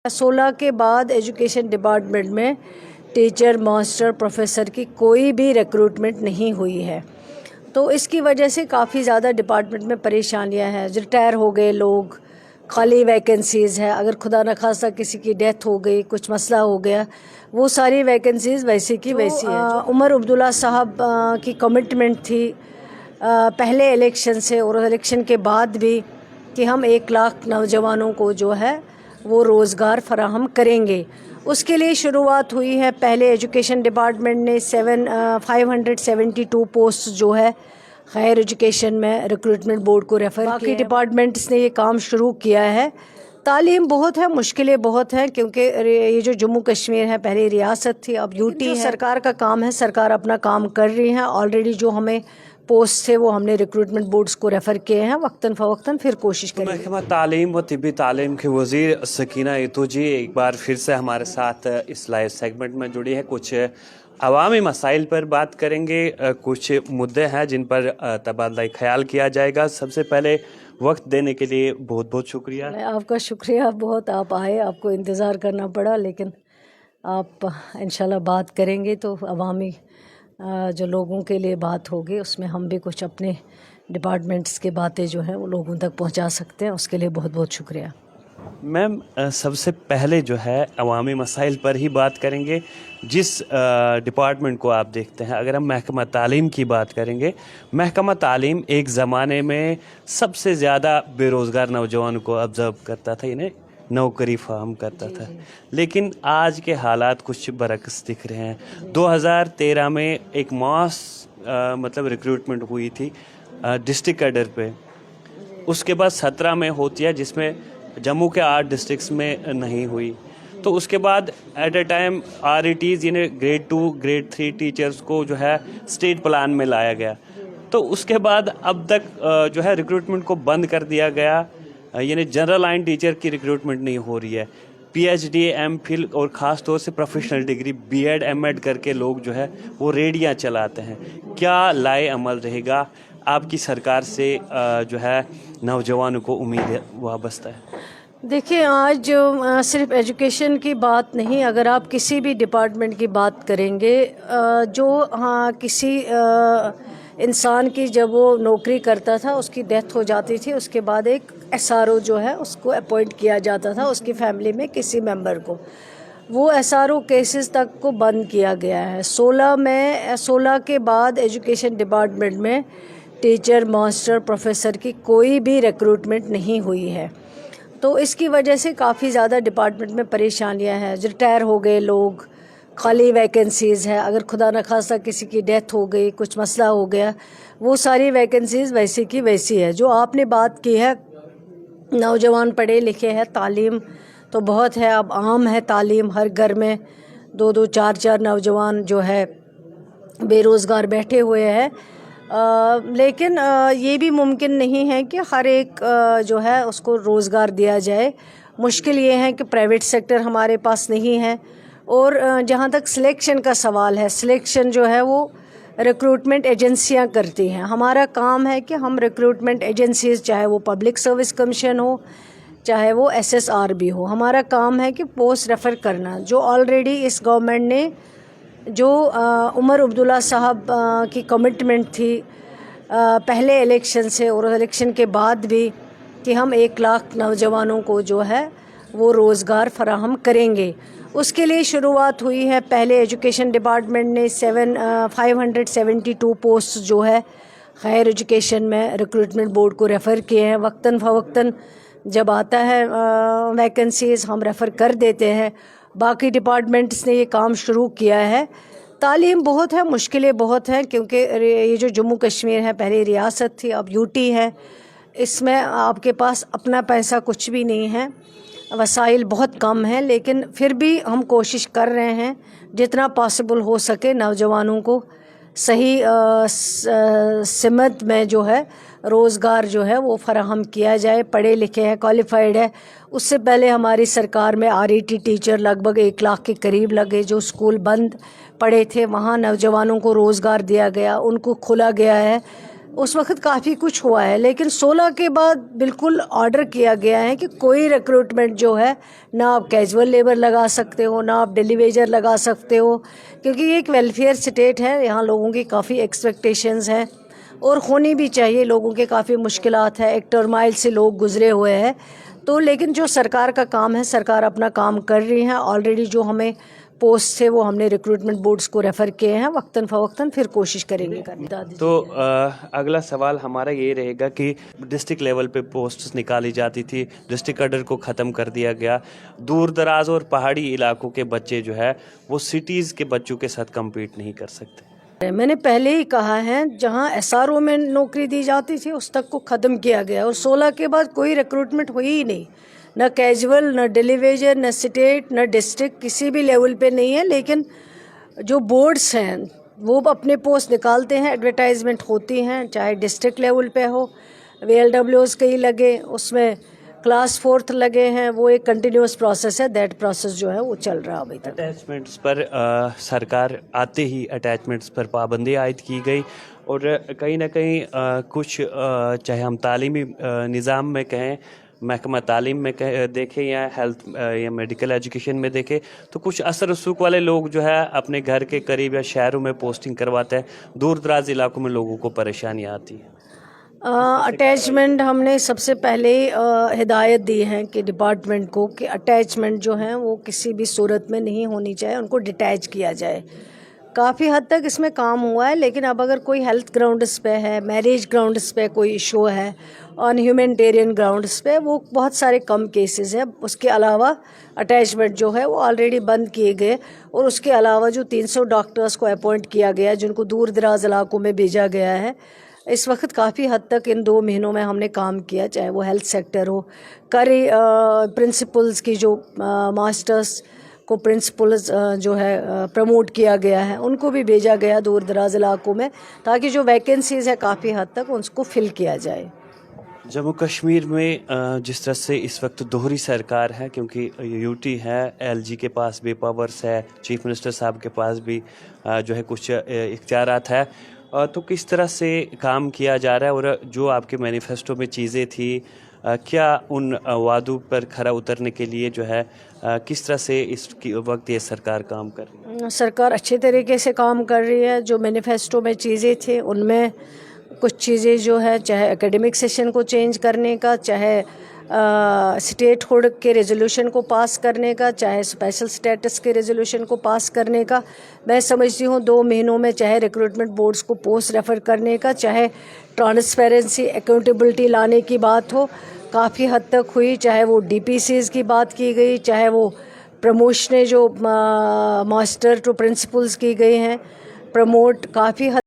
16 کے بعد education department میں ٹیچر ماسٹر پروفیسر کی کوئی بھی ریکروٹمنٹ نہیں ہوئی ہے، تو اس کی وجہ سے کافی زیادہ ڈپارٹمنٹ میں پریشانیاں ہیں. ریٹائر ہو گئے لوگ، خالی ویکنسیز ہے، اگر خدا نخواستہ کسی کی ڈیتھ ہو گئی، کچھ مسئلہ ہو گیا، وہ ساری ویکنسیز ویسی کی ویسی ہیں. عمر عبداللہ صاحب کی کمٹمنٹ تھی پہلے الیکشن سے اور الیکشن کے بعد بھی کہ ہم 1 لاکھ نوجوانوں کو جو ہے وہ روزگار فراہم کریں گے. اس کے لیے شروعات ہوئی ہے. پہلے ایجوکیشن ڈپارٹمنٹ نے 572 پوسٹ جو ہے ہائر ایجوکیشن میں ریکروٹمنٹ بورڈ کو ریفر کیا. باقی ڈپارٹمنٹس نے یہ کام شروع کیا ہے. تعلیم بہت ہے، مشکلیں بہت ہیں، کیونکہ یہ جو جموں کشمیر ہے پہلے ریاست تھی، اب یوٹی ہے. سرکار کا کام ہے، سرکار اپنا کام کر رہی ہے. آلریڈی جو ہمیں پوسٹ تھے وہ ہم نے ریکروٹمنٹ بورڈز کو ریفر کیے ہیں، وقتاً فوقتاً پھر کوشش کریں گے. محکمہ تعلیم و طبی تعلیم کے وزیر سکینہ ایتو جی ایک بار پھر سے ہمارے ساتھ اس لائیو سیگمنٹ میں جڑی ہے. کچھ عوامی مسائل پر بات کریں گے، کچھ مدعے ہیں جن پر تبادلہ خیال کیا جائے گا. سب سے پہلے وقت دینے کے لیے بہت بہت شکریہ. آپ کا شکریہ بہت، آپ آئے، آپ کو انتظار کرنا پڑا، لیکن آپ انشاءاللہ بات کریں گے تو عوامی جو لوگوں کے لیے بات ہوگی اس میں ہم بھی کچھ اپنے ڈپارٹمنٹس کے باتیں جو ہیں وہ لوگوں تک پہنچا سکتے ہیں. اس کے لیے بہت بہت شکریہ. میم سب سے پہلے جو ہے عوامی مسائل پر ہی بات کریں گے. جس ڈپارٹمنٹ کو آپ دیکھتے ہیں، اگر ہم محکمہ تعلیم کی بات کریں گے، محکمہ تعلیم ایک زمانے میں سب سے زیادہ بے روزگار نوجوانوں کو آبزرو کرتا تھا، انہیں نوکری فراہم کرتا تھا. لیکن آج کے حالات کچھ برعکس دکھ رہے ہیں. 2013 میں ایک ماس ریکروٹمنٹ ہوئی تھی ڈسٹرکٹ کیڈر پہ. اس کے بعد 17 میں ہوتی ہے، جس میں جموں کے 8 ڈسٹرکٹس میں نہیں ہوئی. تو اس کے بعد ایٹ اے ٹائم RETs یعنی گریڈ 2 گریڈ 3 ٹیچرز کو جو ہے اسٹیٹ پلان میں لایا گیا. تو اس کے بعد اب تک جو ہے ریکروٹمنٹ کو بند کر دیا گیا، یعنی جنرل لائن ٹیچر کی ریکروٹمنٹ نہیں ہو رہی ہے. PhD MPhil اور خاص طور سے پروفیشنل ڈگری B.Ed M.Ed کر کے لوگ جو ہے وہ ریڈیاں چلاتے ہیں. کیا لائے عمل رہے گا آپ کی سرکار سے جو ہے نوجوانوں کو امید وابستہ ہے؟ دیکھیں، آج صرف ایجوکیشن کی بات نہیں، اگر آپ کسی بھی ڈپارٹمنٹ کی بات کریں گے، جو کسی انسان کی جب وہ نوکری کرتا تھا اس کی ڈیتھ ہو جاتی تھی، اس کے بعد ایک SRO جو ہے اس کو اپوائنٹ کیا جاتا تھا اس کی فیملی میں کسی ممبر کو. وہ SRO کیسز تک کو بند کیا گیا ہے. 16 کے بعد ایجوکیشن ڈپارٹمنٹ میں ٹیچر ماسٹر پروفیسر کی کوئی بھی ریکروٹمنٹ نہیں ہوئی ہے، تو اس کی وجہ سے کافی زیادہ ڈپارٹمنٹ میں پریشانیاں ہیں. ریٹائر ہو گئے لوگ، خالی ویکنسیز ہے، اگر خدا نخواستہ کسی کی ڈیتھ ہو گئی، کچھ مسئلہ ہو گیا، وہ ساری ویکنسیز ویسی کی ویسی ہے. جو آپ نے بات کی ہے، نوجوان پڑھے لکھے ہیں، تعلیم تو بہت ہے، اب عام ہے تعلیم، ہر گھر میں 2 4 نوجوان جو ہے بے روزگار بیٹھے ہوئے ہیں. لیکن یہ بھی ممکن نہیں ہے کہ ہر ایک جو ہے اس کو روزگار دیا جائے. مشکل یہ ہے کہ پرائیویٹ سیکٹر ہمارے پاس نہیں ہے. اور جہاں تک سلیکشن کا سوال ہے، سلیکشن جو ہے وہ ریکروٹمنٹ ایجنسیاں کرتی ہیں. ہمارا کام ہے کہ ہم ریکروٹمنٹ ایجنسیز، چاہے وہ پبلک سروس کمیشن ہو، چاہے وہ SSRB ہو، ہمارا کام ہے کہ پوسٹ ریفر کرنا. جو آلریڈی اس گورنمنٹ نے جو عمر عبداللہ صاحب کی کمٹمنٹ تھی پہلے الیکشن سے اور الیکشن کے بعد بھی کہ ہم 1 لاکھ نوجوانوں کو جو ہے وہ روزگار فراہم کریں گے، اس کے لیے شروعات ہوئی ہے. پہلے ایجوکیشن ڈپارٹمنٹ نے 572 پوسٹ جو ہے ہائر ایجوکیشن میں ریکروٹمنٹ بورڈ کو ریفر کیے ہیں. وقتاً فوقتاً جب آتا ہے ویکنسیز ہم ریفر کر دیتے ہیں. باقی ڈپارٹمنٹس نے یہ کام شروع کیا ہے. تعلیم بہت ہے، مشکلیں بہت ہیں، کیونکہ یہ جو جموں کشمیر ہے پہلے ریاست تھی، اب یوٹی ہے. اس میں آپ کے پاس اپنا پیسہ کچھ بھی نہیں ہے، وسائل بہت کم ہیں، لیکن پھر بھی ہم کوشش کر رہے ہیں جتنا پاسبل ہو سکے نوجوانوں کو صحیح سمت میں جو ہے روزگار جو ہے وہ فراہم کیا جائے. پڑھے لکھے ہیں، کوالیفائڈ ہے. اس سے پہلے ہماری سرکار میں RET ٹیچر لگ بھگ 1 لاکھ کے قریب لگے. جو اسکول بند پڑے تھے وہاں نوجوانوں کو روزگار دیا گیا، ان کو کھولا گیا ہے. اس وقت کافی کچھ ہوا ہے، لیکن 16 کے بعد بالکل آرڈر کیا گیا ہے کہ کوئی ریکروٹمنٹ جو ہے نہ آپ کیجول لیبر لگا سکتے ہو، نہ آپ ڈیلی ویجر لگا سکتے ہو، کیونکہ یہ ایک ویلفیئر اسٹیٹ ہے. یہاں لوگوں کی کافی ایکسپیکٹیشنز ہیں اور ہونی بھی چاہیے. لوگوں کے کافی مشکلات ہیں، ایک ٹرمائل سے لوگ گزرے ہوئے ہیں. تو لیکن جو سرکار کا کام ہے، سرکار اپنا کام کر رہی ہے. آلریڈی جو ہمیں پوسٹ تھے وہ ہم نے ریکروٹمنٹ بورڈز کو ریفر کیے ہیں. وقتاً فوقتاً پھر کوشش کریں گے کرنے. تو اگلا سوال ہمارا یہ رہے گا کہ ڈسٹرکٹ لیول پہ پوسٹس نکالی جاتی تھی، ڈسٹرکٹ کیڈر کو ختم کر دیا گیا. دور دراز اور پہاڑی علاقوں کے بچے جو ہے وہ سٹیز کے بچوں کے ساتھ کمپیٹ نہیں کر سکتے. میں نے پہلے ہی کہا ہے، جہاں ایس آر او میں نوکری دی جاتی تھی اس تک کو ختم کیا گیا، اور 16 کے بعد کوئی ریکروٹمنٹ ہوئی ہی نہیں. نہ کیجول، نہ ڈیلی ویجر، نہ اسٹیٹ، نہ ڈسٹرکٹ، کسی بھی لیول پہ نہیں ہے. لیکن جو بورڈز ہیں وہ اپنے پوسٹ نکالتے ہیں، ایڈورٹائزمنٹ ہوتی ہیں، چاہے ڈسٹرکٹ لیول پہ ہو. وی ایل ڈبلیوز کئی لگے، اس میں کلاس 4 لگے ہیں. وہ ایک کنٹینیوس پروسیس ہے. دیٹ پروسیس جو ہے وہ چل رہا ابھی تک. اٹیچمنٹس پر سرکار آتے ہی اٹیچمنٹس پر پابندی عائد کی گئی، اور کہیں نہ کہیں کچھ چاہے ہم تعلیمی نظام میں کہیں، محکمہ تعلیم میں دیکھیں یا ہیلتھ یا میڈیکل ایجوکیشن میں دیکھیں، تو کچھ اثر رسوخ والے لوگ جو ہے اپنے گھر کے قریب یا شہروں میں پوسٹنگ کرواتے ہیں. دور دراز علاقوں میں لوگوں کو پریشانیاں آتی ہیں. اٹیچمنٹ ہم نے سب سے پہلے ہدایت دی ہے کہ ڈپارٹمنٹ کو کہ اٹیچمنٹ جو ہیں وہ کسی بھی صورت میں نہیں ہونی چاہیے، ان کو ڈیٹیچ کیا جائے. کافی حد تک اس میں کام ہوا ہے، لیکن اب اگر کوئی ہیلتھ گراؤنڈس پہ ہے، میریج گراؤنڈس پہ کوئی ایشو ہے، آن ہیومینٹیرین گراؤنڈس پہ، وہ بہت سارے کم کیسز ہیں. اس کے علاوہ اٹیچمنٹ جو ہے وہ آلریڈی بند کیے گئے، اور اس کے علاوہ جو 300 ڈاکٹرز کو اپوائنٹ کیا گیا جن کو دور دراز علاقوں میں بھیجا گیا ہے، اس وقت کافی حد تک ان 2 مہینوں میں ہم نے کام کیا. چاہے وہ ہیلتھ سیکٹر ہو، پرنسپلز کی جو ماسٹرز کو پرنسپلز جو ہے پروموٹ کیا گیا ہے، ان کو بھی بھیجا گیا دور دراز علاقوں میں، تاکہ جو ویکنسیز ہے کافی حد تک ان کو فل کیا جائے. جموں کشمیر میں جس طرح سے اس وقت دوہری سرکار ہے، کیونکہ یو ٹی ہے، ایل جی کے پاس بھی پاورس ہے، چیف منسٹر صاحب کے پاس بھی جو ہے کچھ اختیارات ہے، تو کس طرح سے کام کیا جا رہا ہے، اور جو آپ کے مینیفیسٹو میں چیزیں تھیں، کیا ان وعدوں پر کھرا اترنے کے لیے جو ہے کس طرح سے اس وقت یہ سرکار کام کر رہی ہے؟ سرکار اچھے طریقے سے کام کر رہی ہے. جو مینیفیسٹو میں چیزیں تھیں ان میں کچھ چیزیں جو ہے، چاہے اکیڈمک سیشن کو چینج کرنے کا، چاہے اسٹیٹ ہوڈ کے ریزولوشن کو پاس کرنے کا، چاہے اسپیشل اسٹیٹس کے ریزولوشن کو پاس کرنے کا، میں سمجھتی ہوں 2 مہینوں میں، چاہے ریکروٹمنٹ بورڈز کو پوسٹ ریفر کرنے کا، چاہے ٹرانسپیرنسی اکاؤنٹیبلٹی لانے کی بات ہو، کافی حد تک ہوئی. چاہے وہ ڈی پی سیز کی بات کی گئی، چاہے وہ پروموشنیں جو ماسٹر ٹو پرنسپلز کی گئی ہیں پروموٹ، کافی حد